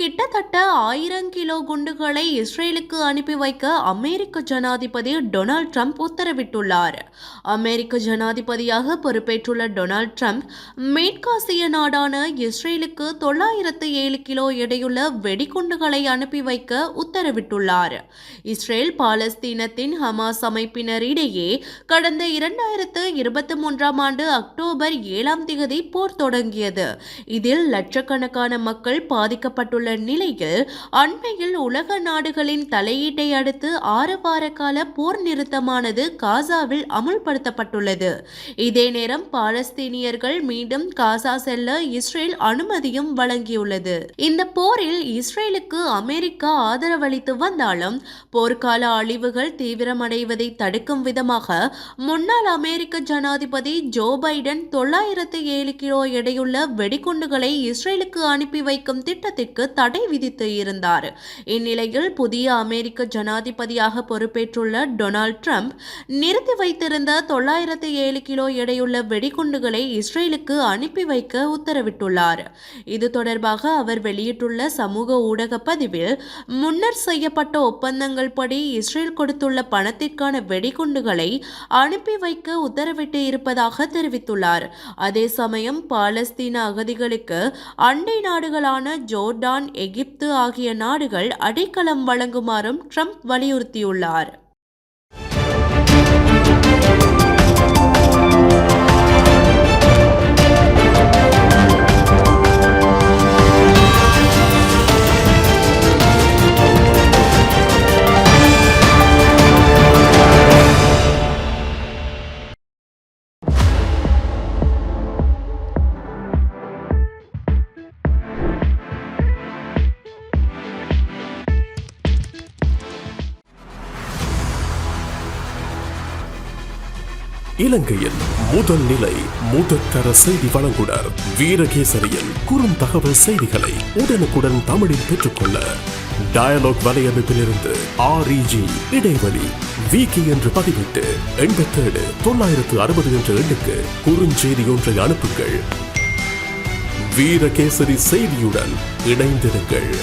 கிட்டத்தட்ட 1000 கிலோ குண்டுகளை இஸ்ரேலுக்கு அனுப்பி வைக்க அமெரிக்க ஜனாதிபதி டொனால்ட் ட்ரம்ப் உத்தரவிட்டுள்ளார். அமெரிக்க ஜனாதிபதியாக பொறுப்பேற்றுள்ள டொனால்ட் ட்ரம்ப் மேற்காசிய நாடான இஸ்ரேலுக்கு 907 கிலோ எடையுள்ள வெடிகுண்டுகளை அனுப்பி வைக்க உத்தரவிட்டுள்ளார். இஸ்ரேல் பாலஸ்தீனத்தின் ஹமாஸ் அமைப்பினரிடையே கடந்த 2023 ஆண்டு அக்டோபர் 7 போர் தொடங்கியது. இதில் லட்சக்கணக்கான மக்கள் பாதிக்கப்பட்டுள்ள நிலையில் அண்மையில் உலக நாடுகளின் தலையீட்டை அடுத்து 6 வார கால போர் நிறுத்தமானது காசாவில் அமுல்படுத்தப்பட்டுள்ளது. இதே நேரம் பாலஸ்தீனியர்கள் மீண்டும் காசா செல்ல இஸ்ரேல் அனுமதியும் வழங்கியுள்ளது. இந்த போரில் இஸ்ரேலுக்கு அமெரிக்கா ஆதரவளித்து வந்தாலும் போர்க்கால அழிவுகள் தீவிரமடைவதை தடுக்கும் விதமாக முன்னாள் அமெரிக்க ஜனாதிபதி ஜோ பைடன் 907 கிலோ எடையுள்ள வெடிகுண்டுகளை இஸ்ரேலுக்கு அனுப்பி வைக்கும் திட்டத்திற்கு தடை விதித்து இருந்தார். இந்நிலையில் புதிய அமெரிக்க ஜனாதிபதியாக பொறுப்பேற்றுள்ள டொனால்ட் ட்ரம்ப் நிறுத்தி வைத்திருந்த 907 கிலோ எடையுள்ள வெடிகுண்டுகளை இஸ்ரேலுக்கு அனுப்பி வைக்க உத்தரவிட்டுள்ளார். இது தொடர்பாக அவர் வெளியிட்டுள்ள சமூக ஊடக பதிவில் முன்னர் செய்யப்பட்ட ஒப்பந்தங்கள் படி இஸ்ரேல் கொடுத்துள்ள பணத்திற்கான வெடிகுண்டுகளை அனுப்பி வைக்க உத்தரவிட்டு இருப்பதாக தெரிவித்துள்ளார். அதே சமயம் பாலஸ்தீன அகதிகளுக்கு அண்டை நாடுகளான ஜோர்டான், எகிப்து ஆகிய நாடுகள் அடைக்கலம் வழங்குமாறும் ட்ரம்ப் வலியுறுத்தியுள்ளார். இலங்கையின் முதல் நிலை முதற்கர செய்தி வழங்குனர் வீரகேசரியின் குறுந்தகவல் செய்திகளை உடனுக்குடன் தமிழில் பெற்றுக்கொள்ள டயலாக் வலையமைப்பிலிருந்து REG இடைவெளி வீக்கி என்று பதிவிட்டு 87 960 என்ற எண்ணுக்கு குறுஞ்செய்தி ஒன்றை அனுப்புங்கள். வீரகேசரி செய்தியுடன் இணைந்திருங்கள்.